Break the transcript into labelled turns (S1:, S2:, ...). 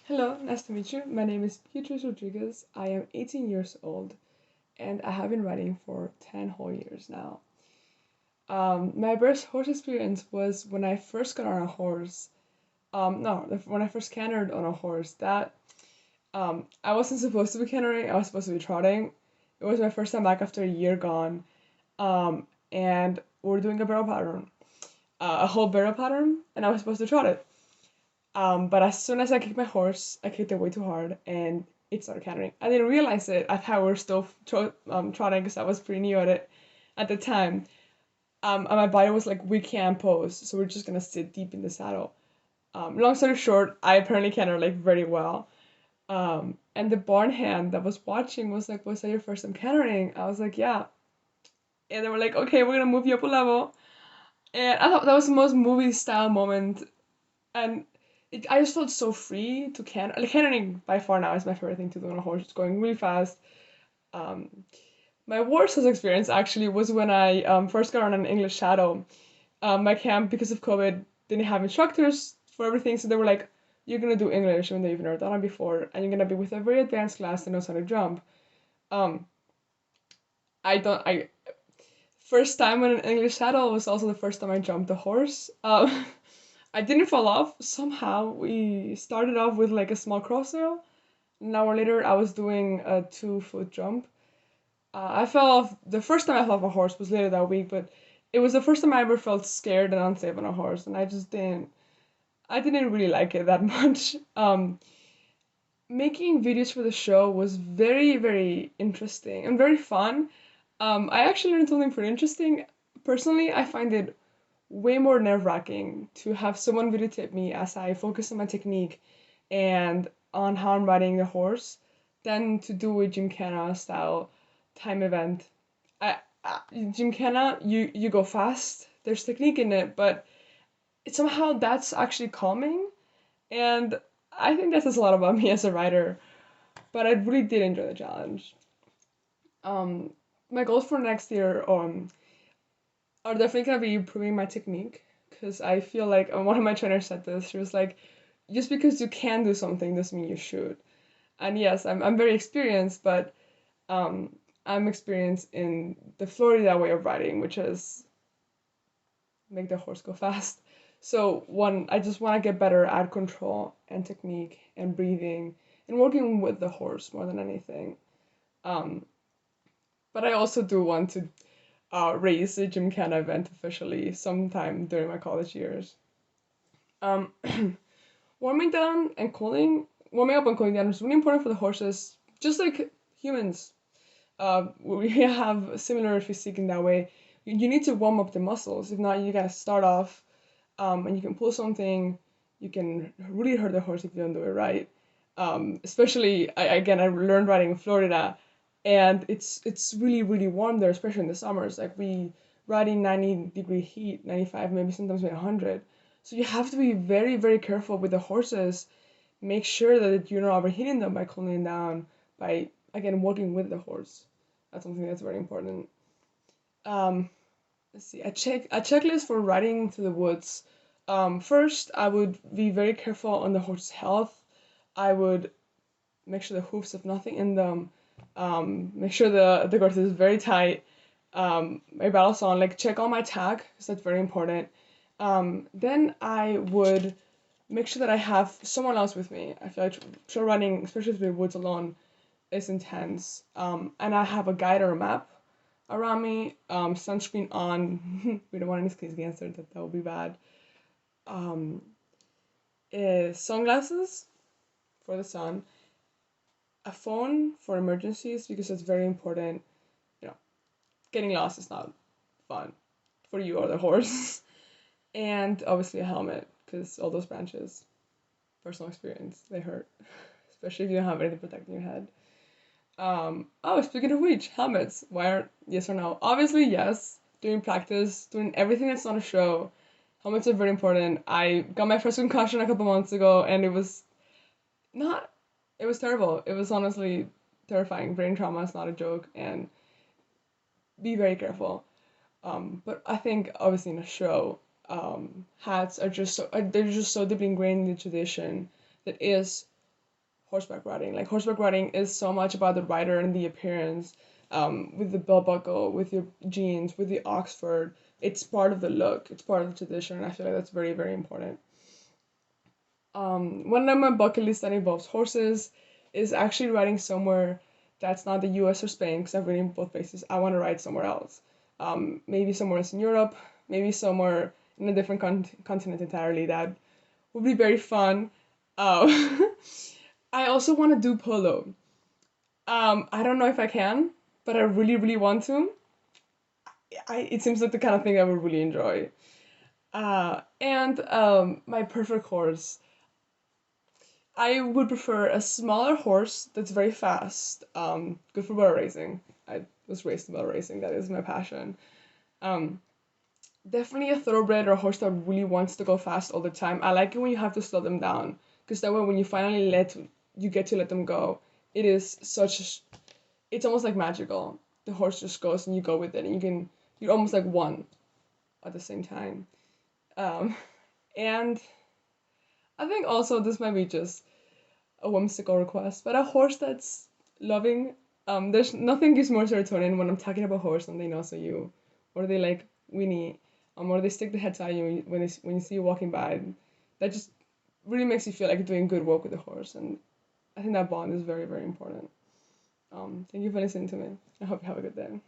S1: Hello, nice to meet you. My name is Beatriz Rodriguez. I am 18 years old and I have been riding for 10 whole years now. My first horse experience was when I first got on a horse. No, when I first cantered on a horse. I wasn't supposed to be cantering, I was supposed to be trotting. It was my first time back after a year gone. And we're doing a barrel pattern, a whole barrel pattern, and I was supposed to trot it. But as soon as I kicked my horse, I kicked it way too hard and it started cantering. I didn't realize it. I thought we were still trotting because I was pretty new at it at the time. And my body was like, we can't pose, so we're just gonna sit deep in the saddle. Long story short, I apparently cantered like very well. And the barn hand that was watching was like, was that your first time cantering? I was like, yeah. And they were like, okay, we're gonna move you up a level. And I thought that was the most movie style moment, and I just felt so free to canter. Like cantoring by far now is my favorite thing to do on a horse. It's going really fast. Um, my worst horse experience actually was when I first got on an English shadow. My camp, because of COVID, didn't have instructors for everything, so they were like, "You're gonna do English when they've never done it before, and you're gonna be with a very advanced class that knows how to jump." Um, I don't. I First time on an English saddle was also the first time I jumped a horse. I didn't fall off. Somehow we started off with like a small crossrail. An hour later, I was doing a 2 foot jump. I fell off. The first time I fell off a horse was later that week, but it was the first time I ever felt scared and unsafe on a horse, and I just didn't. I didn't really like it that much. Making videos for the show was very, very interesting and very fun. I actually learned something pretty interesting. Personally, I find it way more nerve-wracking to have someone videotape me as I focus on my technique and on how I'm riding the horse than to do a gymkhana style time event. Gymkhana, you go fast. There's technique in it, but somehow that's actually calming, and I think that says a lot about me as a rider. But I really did enjoy the challenge. Um, my goals for next year are definitely gonna be improving my technique because I feel like one of my trainers said this. She was like, just because you can do something doesn't mean you should. And yes, I'm very experienced, but I'm experienced in the Florida way of riding, which is make the horse go fast. So one, I just want to get better at control and technique and breathing and working with the horse more than anything. Um, but I also do want to race a gymkhana event officially sometime during my college years. Um, warming down and cooling, warming up and cooling down is really important for the horses, just like humans. We have similar physique in that way. You need to warm up the muscles. If not, you gotta start off, and you can pull something. You can really hurt the horse if you don't do it right. Especially, I learned riding in Florida, and it's really really warm there, especially in the summers. Like we ride in 90-degree heat, 95, maybe sometimes maybe 100. So you have to be very very careful with the horses. Make sure that you're not overheating them by cooling down, by again working with the horse. That's something that's very important. Um, let's see. A checklist for riding through the woods. First, I would be very careful on the horse's health. I would make sure the hoofs have nothing in them. Make sure the girth is very tight. My battle song, like check on my tag, because that's very important. Then I would make sure that I have someone else with me. I feel like trail running, especially through the woods alone, is intense. And I have a guide or a map around me. Sunscreen on. We don't want any skin cancer. That would be bad. Um, Sunglasses for the sun. A phone for emergencies because it's very important. You know, getting lost is not fun for you or the horse. And obviously a helmet because all those branches, personal experience, they hurt, especially if you don't have anything protecting your head. Oh, speaking of which, helmets. Why aren't yes or no? Obviously, yes. During practice, doing everything that's not a show, helmets are very important. I got my first concussion a couple months ago, and it was not. It was terrible. It was honestly terrifying. Brain trauma is not a joke, and be very careful. But I think obviously in a show, hats are just so they're just so deeply ingrained in the tradition that is horseback riding. Like horseback riding is so much about the rider and the appearance, with the belt buckle, with your jeans, with the Oxford. It's part of the look. It's part of the tradition, and I feel like that's very, very important. One of my bucket list that involves horses is actually riding somewhere that's not the U.S. or Spain, because I've ridden both places. I want to ride somewhere else. Maybe somewhere else in Europe, maybe somewhere in a different continent entirely. That would be very fun. Um, I also want to do polo. I don't know if I can, but I really, really want to. It seems like the kind of thing I would really enjoy. And my perfect horse. I would prefer a smaller horse that's very fast. Good for barrel racing. I was raised in barrel racing. That is my passion. Um, Definitely a thoroughbred or a horse that really wants to go fast all the time. I like it when you have to slow them down, because that way when you finally get to let them go, it is it's almost like magical. The horse just goes and you go with it, and you're almost like one at the same time. Um, and I think also this might be just a whimsical request, but a horse that's loving. There's nothing gives more serotonin when I'm talking about horse and they know so you, or they like Winnie, or they stick the head to you when you see you walking by. That just really makes you feel like you're doing good work with the horse, and I think that bond is very, very important. Thank you for listening to me. I hope you have a good day.